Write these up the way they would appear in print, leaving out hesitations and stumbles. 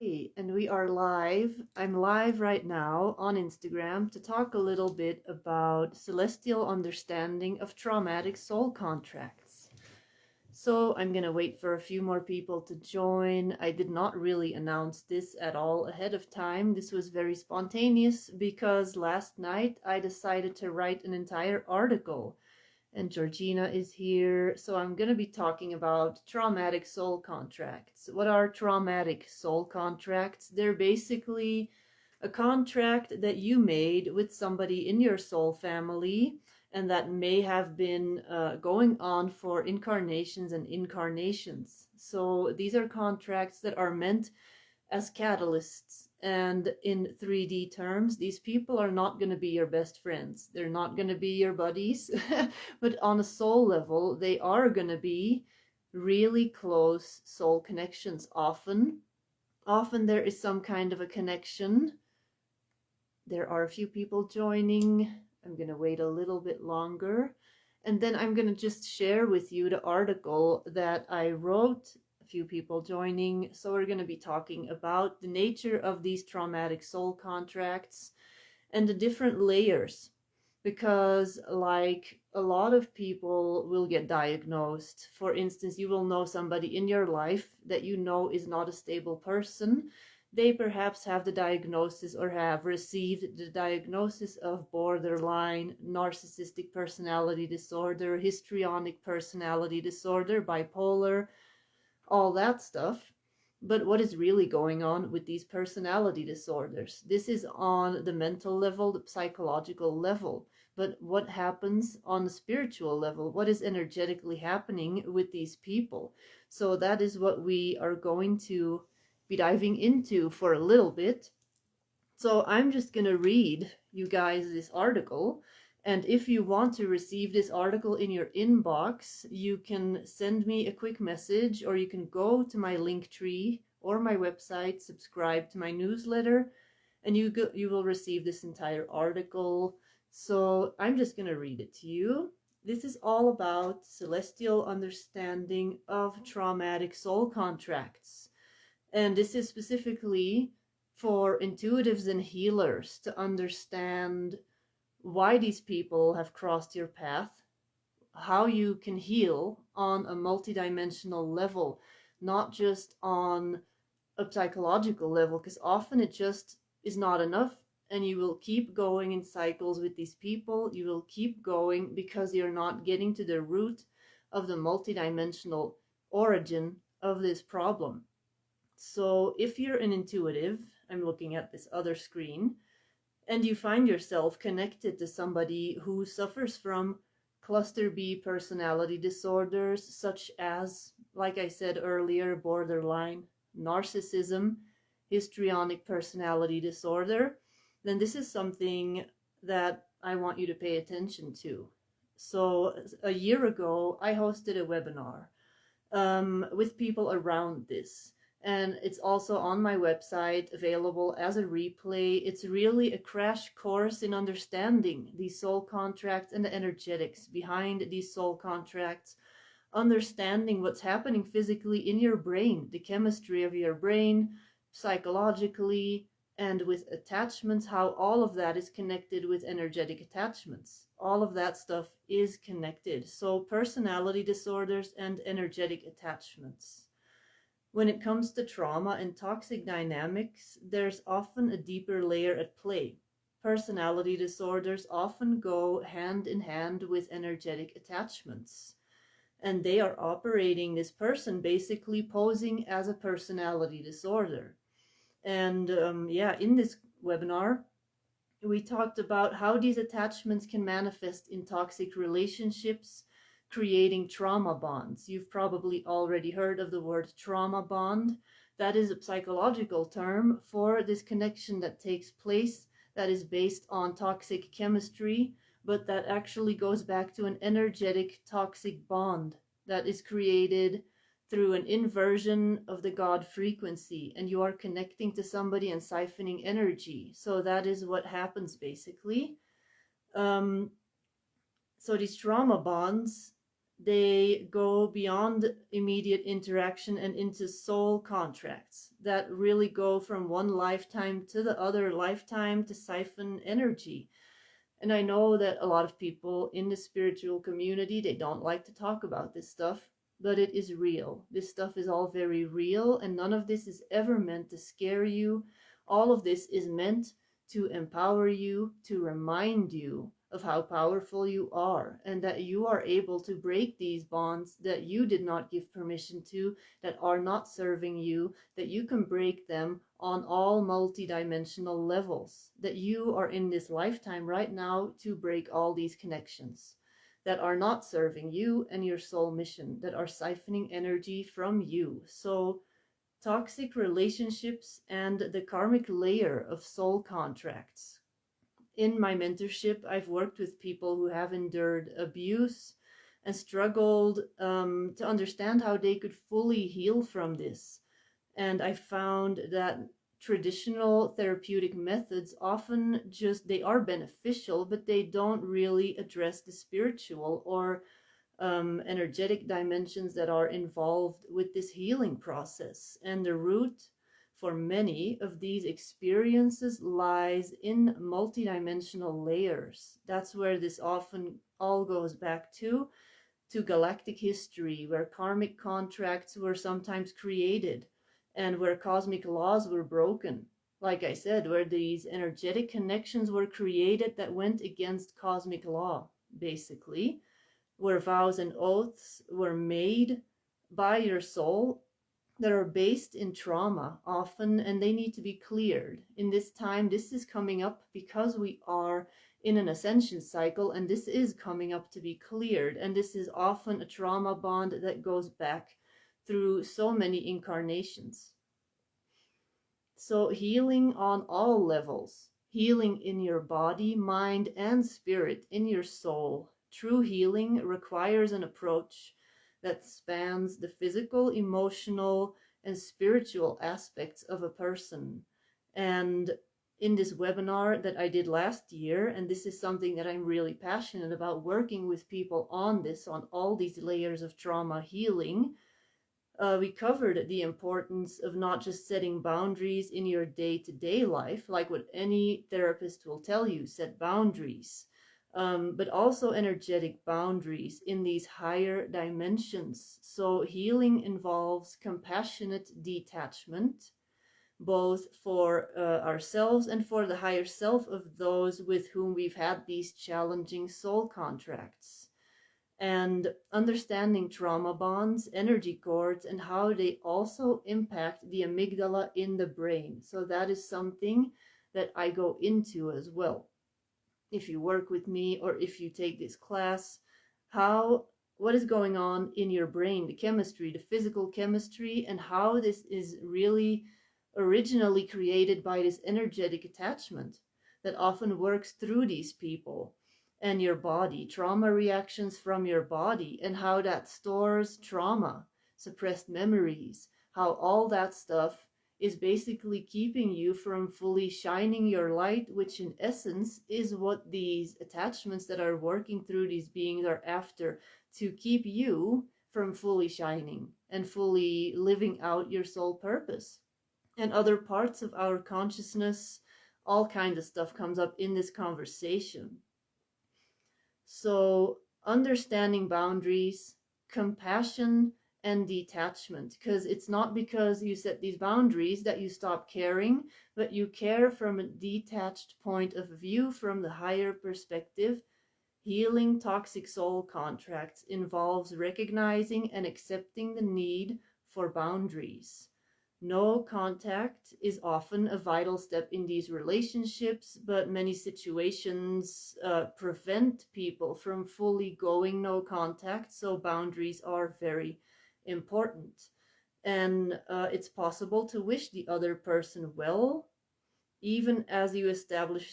Hey, and we are live. I'm live right now on Instagram to talk a little bit about celestial understanding of traumatic soul contracts. So I'm gonna wait for a few more people to join. I did not really announce this at all ahead of time. This was very spontaneous because last night I decided to write an entire article and Georgina is here. So I'm going to be talking about traumatic soul contracts. What are traumatic soul contracts? They're basically a contract that you made with somebody in your soul family and that may have been going on for incarnations and incarnations. So these are contracts that are meant as catalysts. And in 3D terms, these people are not going to be your best friends. They're not going to be your buddies. But on a soul level, they are going to be really close soul connections often. Often there is some kind of a connection. There are a few people joining. I'm going to wait a little bit longer. And then I'm going to just share with you the article that I wrote. A few people joining. So we're going to be talking about the nature of these traumatic soul contracts and the different layers. Because, like, a lot of people will get diagnosed. For instance, you will know somebody in your life that you know is not a stable person. They perhaps have the diagnosis or have received the diagnosis of borderline, narcissistic personality disorder, histrionic personality disorder, bipolar, all that stuff. But what is really going on with these personality disorders? This is on the mental level, the psychological level. But what happens on the spiritual level? What is energetically happening with these people? So that is what we are going to be diving into for a little bit. So I'm just going to read you guys this article. And if you want to receive this article in your inbox, you can send me a quick message, or you can go to my link tree or my website, subscribe to my newsletter, and you will receive this entire article. So I'm just going to read it to you. This is all about celestial understanding of traumatic soul contracts. And this is specifically for intuitives and healers to understand why these people have crossed your path, how you can heal on a multidimensional level, not just on a psychological level, because often it just is not enough. And you will keep going in cycles with these people. You will keep going because you're not getting to the root of the multidimensional origin of this problem. So if you're an intuitive, I'm looking at this other screen, and you find yourself connected to somebody who suffers from cluster B personality disorders, such as, like I said earlier, borderline, narcissism, histrionic personality disorder, then this is something that I want you to pay attention to. So a year ago, I hosted a webinar with people around this. And it's also on my website, available as a replay. It's really a crash course in understanding these soul contracts and the energetics behind these soul contracts, understanding what's happening physically in your brain, the chemistry of your brain, psychologically, and with attachments, how all of that is connected with energetic attachments. All of that stuff is connected. So personality disorders and energetic attachments. When it comes to trauma and toxic dynamics, there's often a deeper layer at play. Personality disorders often go hand in hand with energetic attachments. And they are operating this person basically posing as a personality disorder. And in this webinar, we talked about how these attachments can manifest in toxic relationships, creating trauma bonds. You've probably already heard of the word trauma bond. That is a psychological term for this connection that takes place that is based on toxic chemistry, but that actually goes back to an energetic toxic bond that is created through an inversion of the God frequency, and you are connecting to somebody and siphoning energy. So that is what happens basically. So these trauma bonds they go beyond immediate interaction and into soul contracts that really go from one lifetime to the other lifetime to siphon energy. And I know that a lot of people in the spiritual community, they don't like to talk about this stuff, but it is real. This stuff is all very real, and none of this is ever meant to scare you. All of this is meant to empower you, to remind you of how powerful you are, and that you are able to break these bonds that you did not give permission to, that are not serving you, that you can break them on all multidimensional levels, that you are in this lifetime right now to break all these connections that are not serving you and your soul mission, that are siphoning energy from you. So toxic relationships and the karmic layer of soul contracts. In my mentorship, I've worked with people who have endured abuse and struggled to understand how they could fully heal from this. And I found that traditional therapeutic methods often they are beneficial, but they don't really address the spiritual or energetic dimensions that are involved with this healing process. And the root for many of these experiences lies in multidimensional layers. That's where this often all goes back to galactic history, where karmic contracts were sometimes created and where cosmic laws were broken. Like I said, where these energetic connections were created that went against cosmic law, basically, where vows and oaths were made by your soul that are based in trauma often, and they need to be cleared. In this time, this is coming up because we are in an ascension cycle, and this is coming up to be cleared. And this is often a trauma bond that goes back through so many incarnations. So healing on all levels, healing in your body, mind, and spirit, in your soul. True healing requires an approach that spans the physical, emotional, and spiritual aspects of a person. And in this webinar that I did last year, and this is something that I'm really passionate about, working with people on this, on all these layers of trauma healing, we covered the importance of not just setting boundaries in your day-to-day life, like what any therapist will tell you, set boundaries, but also energetic boundaries in these higher dimensions. So healing involves compassionate detachment, both for ourselves and for the higher self of those with whom we've had these challenging soul contracts. And understanding trauma bonds, energy cords, and how they also impact the amygdala in the brain. So that is something that I go into as well. If you work with me or if you take this class, what is going on in your brain, the chemistry, the physical chemistry, and how this is really originally created by this energetic attachment that often works through these people. And your body, trauma reactions from your body, and how that stores trauma, suppressed memories, how all that stuff is basically keeping you from fully shining your light, which in essence is what these attachments that are working through these beings are after, to keep you from fully shining and fully living out your soul purpose. And other parts of our consciousness, all kinds of stuff comes up in this conversation. So understanding boundaries, compassion, and detachment, because it's not because you set these boundaries that you stop caring, but you care from a detached point of view, from the higher perspective. Healing toxic soul contracts involves recognizing and accepting the need for boundaries. No contact is often a vital step in these relationships, but many situations prevent people from fully going no contact, so boundaries are very important. And it's possible to wish the other person well, even as you establish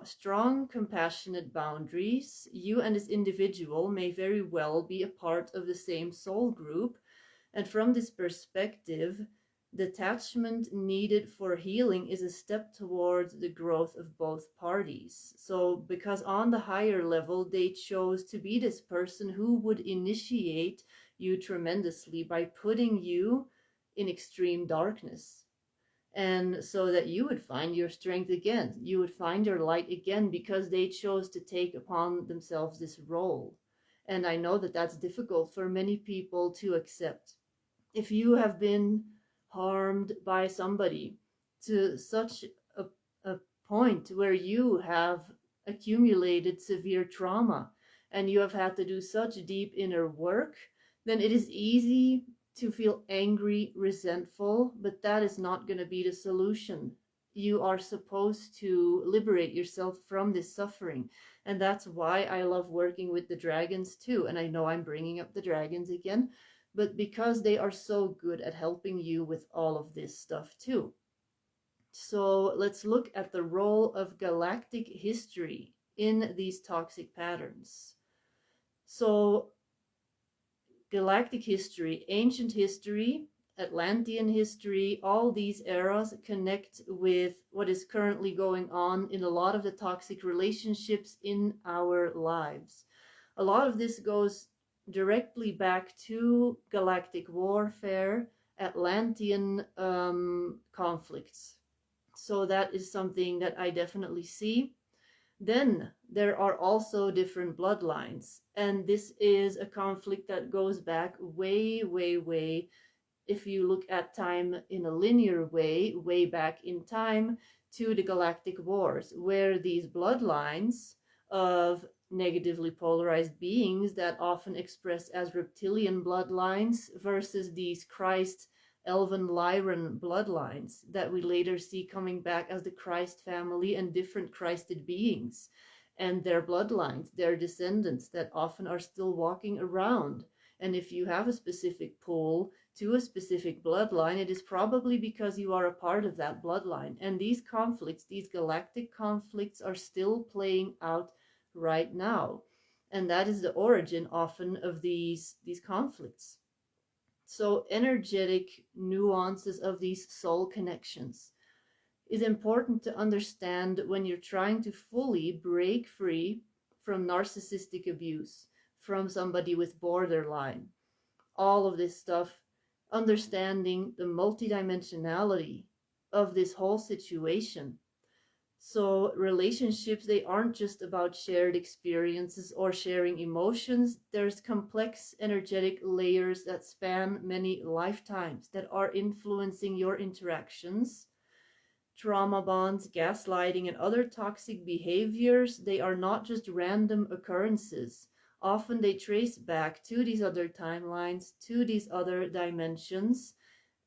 strong, compassionate boundaries. You and this individual may very well be a part of the same soul group, and from this perspective, Detachment needed for healing is a step towards the growth of both parties. So, because on the higher level, they chose to be this person who would initiate you tremendously by putting you in extreme darkness. And so that you would find your strength again, you would find your light again, because they chose to take upon themselves this role. And I know that that's difficult for many people to accept. If you have been harmed by somebody to such a, a point where you have accumulated severe trauma and you have had to do such deep inner work, then it is easy to feel angry, resentful, but that is not going to be the solution. You are supposed to liberate yourself from this suffering. And that's why I love working with the dragons too. And I know I'm bringing up the dragons again, but because they are so good at helping you with all of this stuff too. So let's look at the role of galactic history in these toxic patterns. So galactic history, ancient history, Atlantean history, all these eras connect with what is currently going on in a lot of the toxic relationships in our lives. A lot of this goes directly back to galactic warfare, Atlantean conflicts. So that is something that I definitely see. Then there are also different bloodlines, and this is a conflict that goes back way, way, way. If you look at time in a linear way, way back in time to the galactic wars, where these bloodlines of negatively polarized beings that often express as reptilian bloodlines versus these Christ, Elven, Lyran bloodlines that we later see coming back as the Christ family and different Christed beings and their bloodlines, their descendants that often are still walking around. And if you have a specific pull to a specific bloodline, it is probably because you are a part of that bloodline. And these conflicts, these galactic conflicts, are still playing out right now. And that is the origin often of these conflicts. So energetic nuances of these soul connections is important to understand when you're trying to fully break free from narcissistic abuse, from somebody with borderline, all of this stuff, understanding the multidimensionality of this whole situation. So relationships, they aren't just about shared experiences or sharing emotions. There's complex energetic layers that span many lifetimes that are influencing your interactions. Trauma bonds, gaslighting, and other toxic behaviors, they are not just random occurrences. Often they trace back to these other timelines, to these other dimensions,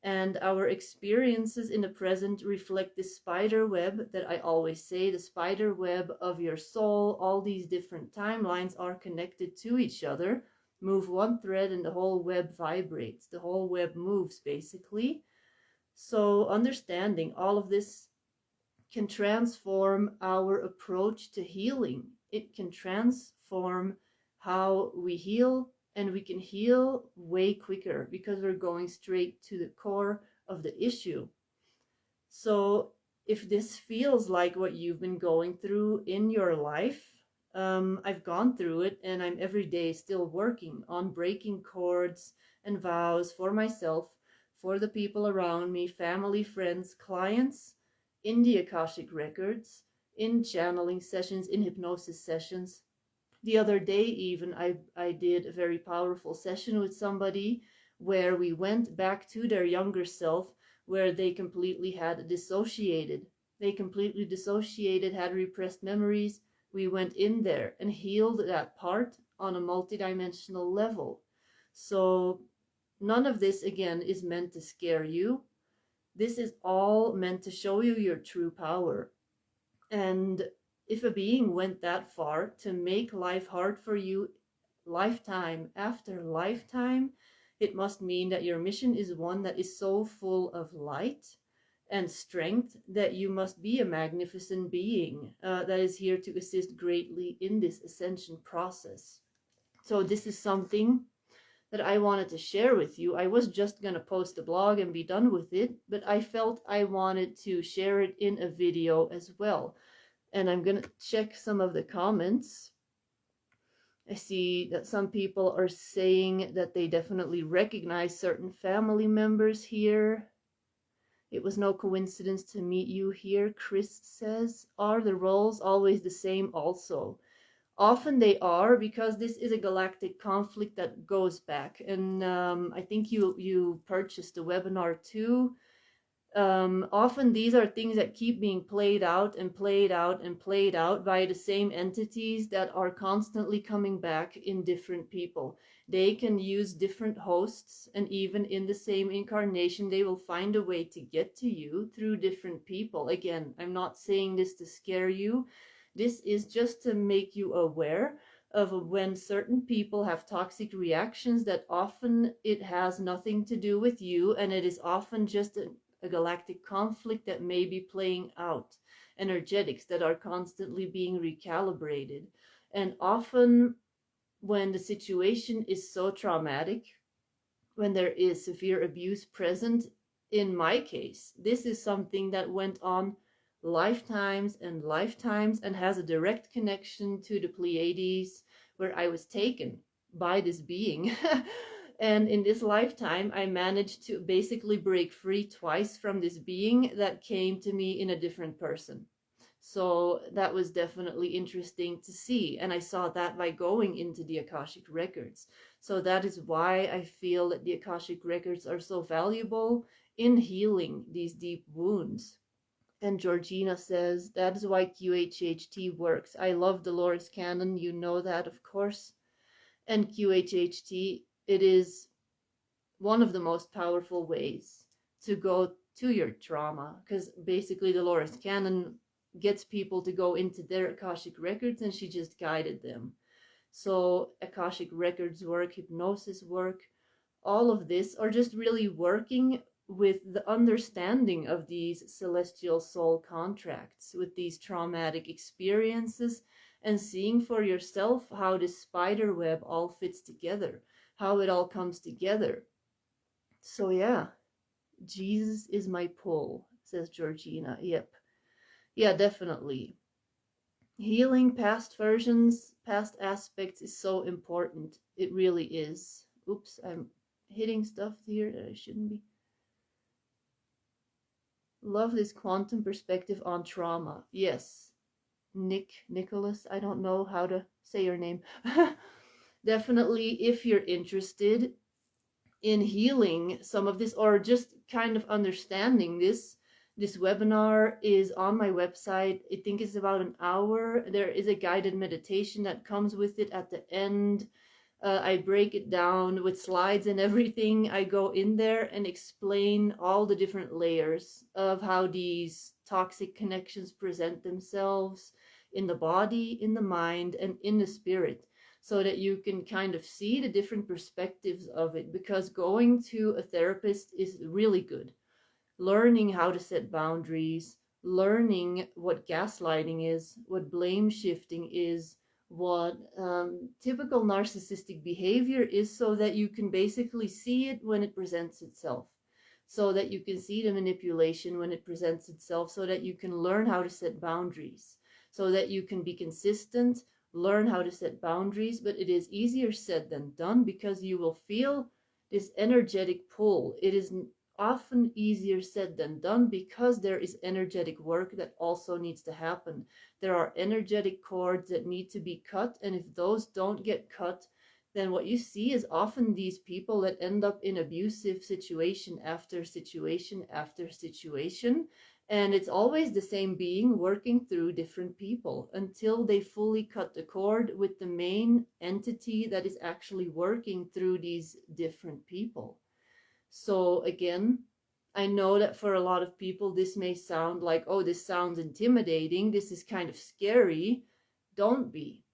and our experiences in the present reflect this spider web that I always say, the spider web of your soul. All these different timelines are connected to each other. Move one thread and the whole web vibrates. The whole web moves, basically. So understanding all of this can transform our approach to healing. It can transform how we heal, and we can heal way quicker because we're going straight to the core of the issue. So if this feels like what you've been going through in your life, I've gone through it, and I'm every day still working on breaking cords and vows for myself, for the people around me, family, friends, clients, in the Akashic records, in channeling sessions, in hypnosis sessions. The other day even, I did a very powerful session with somebody where we went back to their younger self, where they completely had dissociated. They completely dissociated, had repressed memories. We went in there and healed that part on a multidimensional level. So none of this, again, is meant to scare you. This is all meant to show you your true power. And if a being went that far to make life hard for you lifetime after lifetime, it must mean that your mission is one that is so full of light and strength that you must be a magnificent being that is here to assist greatly in this ascension process. So this is something that I wanted to share with you. I was just going to post a blog and be done with it, but I felt I wanted to share it in a video as well. And I'm going to check some of the comments. I see that some people are saying that they definitely recognize certain family members here. It was no coincidence to meet you here, Chris says. Are the roles always the same also? Often they are, because this is a galactic conflict that goes back. And I think you purchased a webinar too. Often these are things that keep being played out and played out and played out by the same entities that are constantly coming back in different people. They can use different hosts, and even in the same incarnation, they will find a way to get to you through different people. Again, I'm not saying this to scare you. This is just to make you aware of when certain people have toxic reactions, that often it has nothing to do with you, and it is often just a galactic conflict that may be playing out, energetics that are constantly being recalibrated. And often when the situation is so traumatic, when there is severe abuse present, in my case, this is something that went on lifetimes and lifetimes and has a direct connection to the Pleiades, where I was taken by this being. And in this lifetime, I managed to basically break free twice from this being that came to me in a different person. So that was definitely interesting to see. And I saw that by going into the Akashic records. So that is why I feel that the Akashic records are so valuable in healing these deep wounds. And Georgina says, that is why QHHT works. I love Dolores Cannon. You know that, of course. And QHHT, it is one of the most powerful ways to go to your trauma, because basically Dolores Cannon gets people to go into their Akashic records, and she just guided them. So Akashic records work, hypnosis work, all of this, or just really working with the understanding of these celestial soul contracts, with these traumatic experiences, and seeing for yourself how this spider web all fits together, how it all comes together. So yeah, Jesus is my pull, says Georgina. Yep. Yeah, definitely. Healing past versions, past aspects is so important. It really is. Oops, I'm hitting stuff here that I shouldn't be. Love this quantum perspective on trauma. Yes. Nicholas, I don't know how to say your name. Definitely, if you're interested in healing some of this, or just kind of understanding this webinar is on my website. I think it's about an hour. There is a guided meditation that comes with it at the end. I break it down with slides and everything. I go in there and explain all the different layers of how these toxic connections present themselves in the body, in the mind, and in the spirit, so that you can kind of see the different perspectives of it. Because going to a therapist is really good. Learning how to set boundaries, learning what gaslighting is, what blame shifting is, what typical narcissistic behavior is, so that you can basically see it when it presents itself, so that you can see the manipulation when it presents itself, so that you can learn how to set boundaries, so that you can be consistent, learn how to set boundaries. But it is easier said than done, because you will feel this energetic pull. It is often easier said than done, because there is energetic work that also needs to happen. There are energetic cords that need to be cut, and if those don't get cut, then what you see is often these people that end up in abusive situation after situation after situation, and it's always the same being working through different people until they fully cut the cord with the main entity that is actually working through these different people. So again, I know that for a lot of people this may sound like, oh, this sounds intimidating, this is kind of scary. Don't be.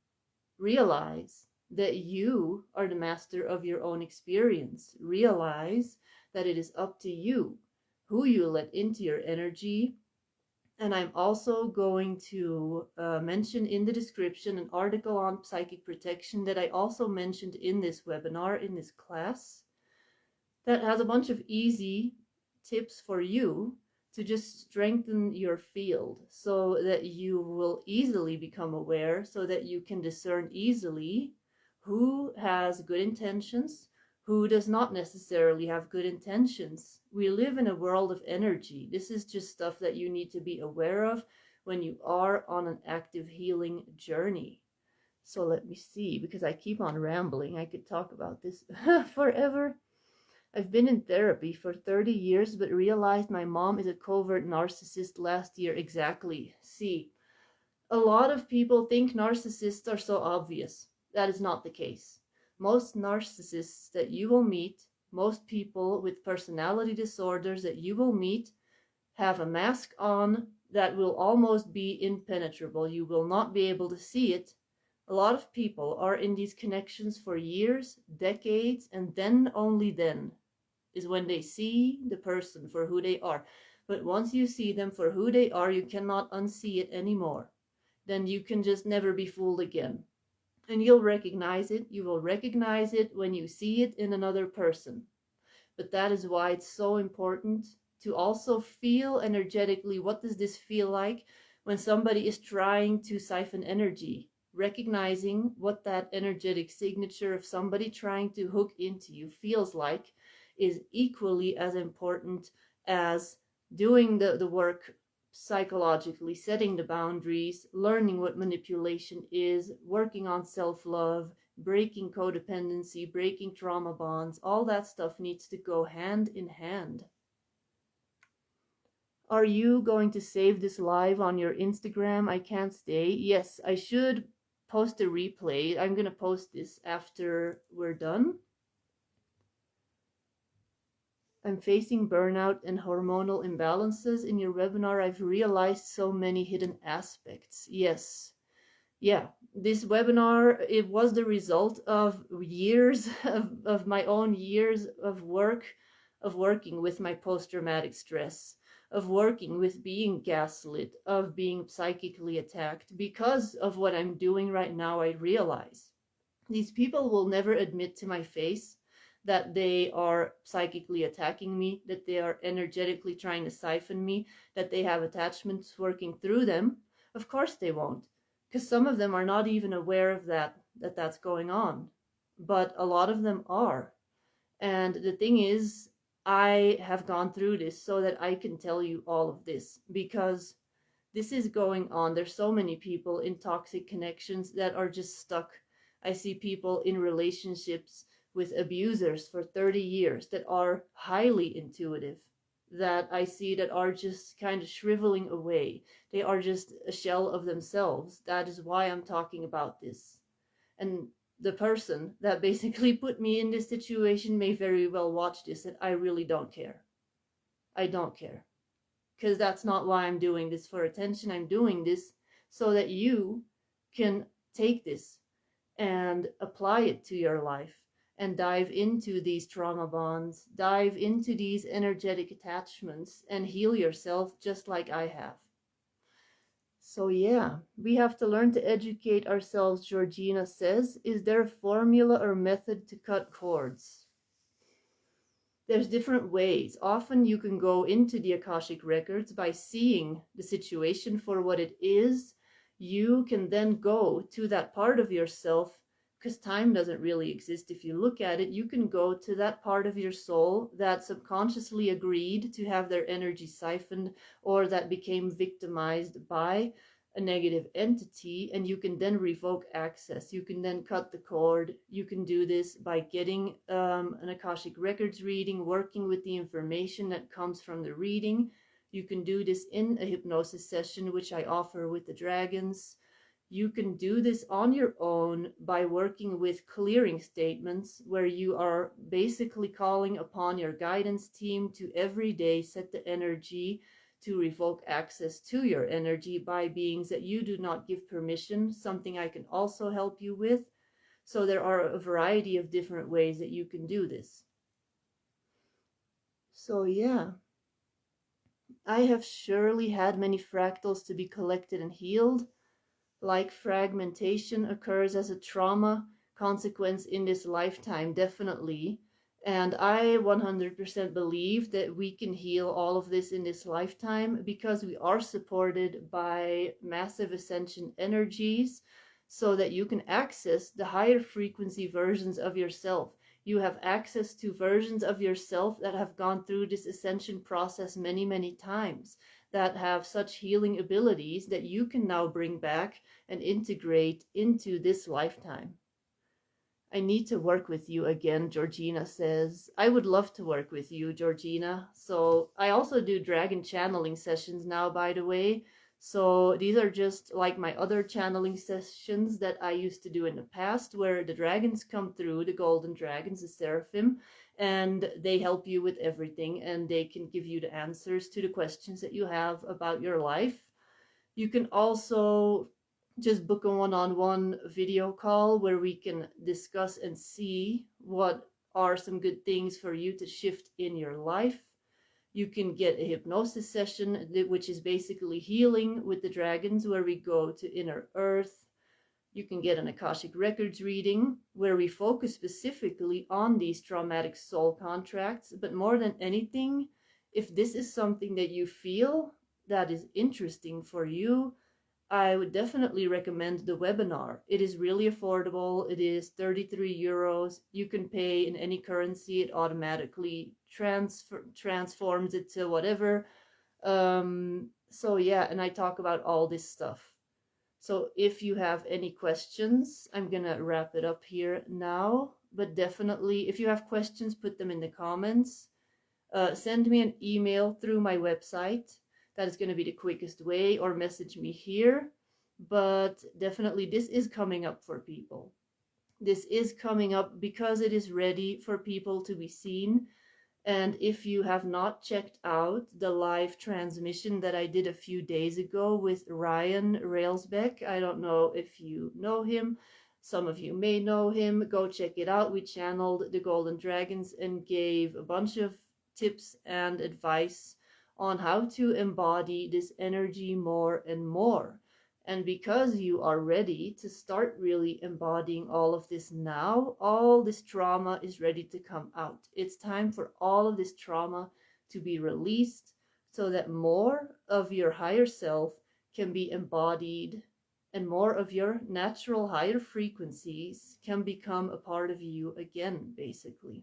Realize that you are the master of your own experience. Realize that it is up to you who you let into your energy And I'm also going to mention in the description an article on psychic protection that I also mentioned in this webinar, in this class, that has a bunch of easy tips for you to just strengthen your field so that you will easily become aware, so that you can discern easily who has good intentions, who does not necessarily have good intentions. We live in a world of energy. This is just stuff that you need to be aware of when you are on an active healing journey. So let me see, because I keep on rambling. I could talk about this forever. I've been in therapy for 30 years, but realized my mom is a covert narcissist last year. Exactly. See, a lot of people think narcissists are so obvious. That is not the case. Most narcissists that you will meet, most people with personality disorders that you will meet, have a mask on that will almost be impenetrable. You will not be able to see it. A lot of people are in these connections for years, decades, and then only then is when they see the person for who they are. But once you see them for who they are, you cannot unsee it anymore. Then you can just never be fooled again. And you'll recognize it. You will recognize it when you see it in another person. But that is why it's so important to also feel energetically, what does this feel like when somebody is trying to siphon energy? Recognizing what that energetic signature of somebody trying to hook into you feels like is equally as important as doing the work psychologically, setting the boundaries, learning what manipulation is, working on self-love, breaking codependency, breaking trauma bonds. All that stuff needs to go hand in hand. Are you going to save this live on your Instagram? I can't stay. Yes, I should post a replay. I'm going to post this after we're done. I'm facing burnout and hormonal imbalances. In your webinar, I've realized so many hidden aspects. Yes. Yeah, this webinar, it was the result of years of my own years of working with my post-traumatic stress, of working with being gaslit, of being psychically attacked. Because of what I'm doing right now, I realize these people will never admit to my face that they are psychically attacking me, that they are energetically trying to siphon me, that they have attachments working through them. Of course they won't, because some of them are not even aware of that's going on. But a lot of them are. And the thing is, I have gone through this so that I can tell you all of this, because this is going on. There's so many people in toxic connections that are just stuck. I see people in relationships with abusers for 30 years that are highly intuitive, that I see that are just kind of shriveling away. They are just a shell of themselves. That is why I'm talking about this. And the person that basically put me in this situation may very well watch this, and I really don't care. I don't care. Because that's not why I'm doing this for attention. I'm doing this so that you can take this and apply it to your life and dive into these trauma bonds, dive into these energetic attachments and heal yourself just like I have. So yeah, we have to learn to educate ourselves, Georgina says. Is there a formula or method to cut cords? There's different ways. Often you can go into the Akashic records by seeing the situation for what it is. You can then go to that part of yourself, because time doesn't really exist. If you look at it, you can go to that part of your soul that subconsciously agreed to have their energy siphoned, or that became victimized by a negative entity, and you can then revoke access. You can then cut the cord. You can do this by getting an Akashic Records reading, working with the information that comes from the reading. You can do this in a hypnosis session, which I offer with the dragons. You can do this on your own by working with clearing statements, where you are basically calling upon your guidance team to every day set the energy to revoke access to your energy by beings that you do not give permission, something I can also help you with. So there are a variety of different ways that you can do this. So yeah, I have surely had many fractals to be collected and healed. Like fragmentation occurs as a trauma consequence in this lifetime, definitely. And I 100% believe that we can heal all of this in this lifetime because we are supported by massive ascension energies so that you can access the higher frequency versions of yourself. You have access to versions of yourself that have gone through this ascension process many, many times, that have such healing abilities that you can now bring back and integrate into this lifetime. I need to work with you again, Georgina says. I would love to work with you, Georgina. So I also do dragon channeling sessions now, by the way. So these are just like my other channeling sessions that I used to do in the past, where the dragons come through, the golden dragons, the seraphim, and they help you with everything, and they can give you the answers to the questions that you have about your life. You can also just book a one-on-one video call where we can discuss and see what are some good things for you to shift in your life. You can get a hypnosis session, which is basically healing with the dragons, where we go to inner earth. You can get an Akashic Records reading, where we focus specifically on these traumatic soul contracts. But more than anything, if this is something that you feel that is interesting for you, I would definitely recommend the webinar. It is really affordable. It is 33 euros. You can pay in any currency. It automatically transforms it to whatever. So yeah, and I talk about all this stuff. So if you have any questions, I'm gonna wrap it up here now. But definitely, if you have questions, put them in the comments. Send me an email through my website. That is going to be the quickest way, or message me here. But definitely this is coming up for people. This is coming up because it is ready for people to be seen. And if you have not checked out the live transmission that I did a few days ago with Ryan Railsbeck, I don't know if you know him. Some of you may know him. Go check it out. We channeled the Golden Dragons and gave a bunch of tips and advice on how to embody this energy more and more. And because you are ready to start really embodying all of this now, all this trauma is ready to come out. It's time for all of this trauma to be released so that more of your higher self can be embodied and more of your natural higher frequencies can become a part of you again, basically.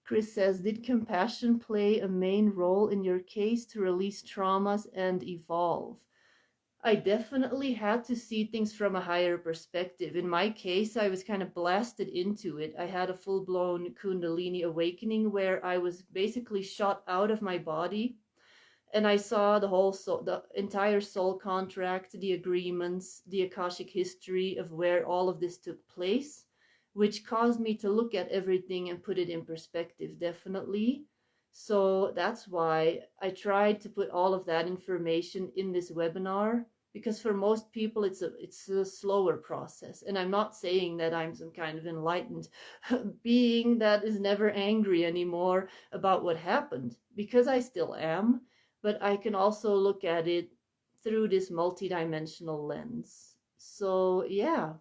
Chris says, did compassion play a main role in your case to release traumas and evolve? I definitely had to see things from a higher perspective. In my case, I was kind of blasted into it. I had a full-blown Kundalini awakening where I was basically shot out of my body, and I saw the whole soul, the entire soul contract, the agreements, the Akashic history of where all of this took place, which caused me to look at everything and put it in perspective, definitely. So that's why I tried to put all of that information in this webinar, because for most people it's a slower process. And I'm not saying that I'm some kind of enlightened being that is never angry anymore about what happened, because I still am, but I can also look at it through this multidimensional lens. So yeah,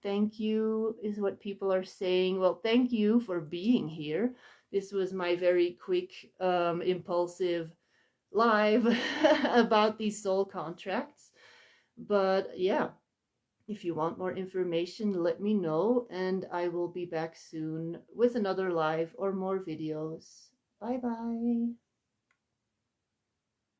thank you is what people are saying. Well, thank you for being here. This was my very quick, impulsive live about these soul contracts. But yeah, if you want more information, let me know, and I will be back soon with another live or more videos. Bye bye.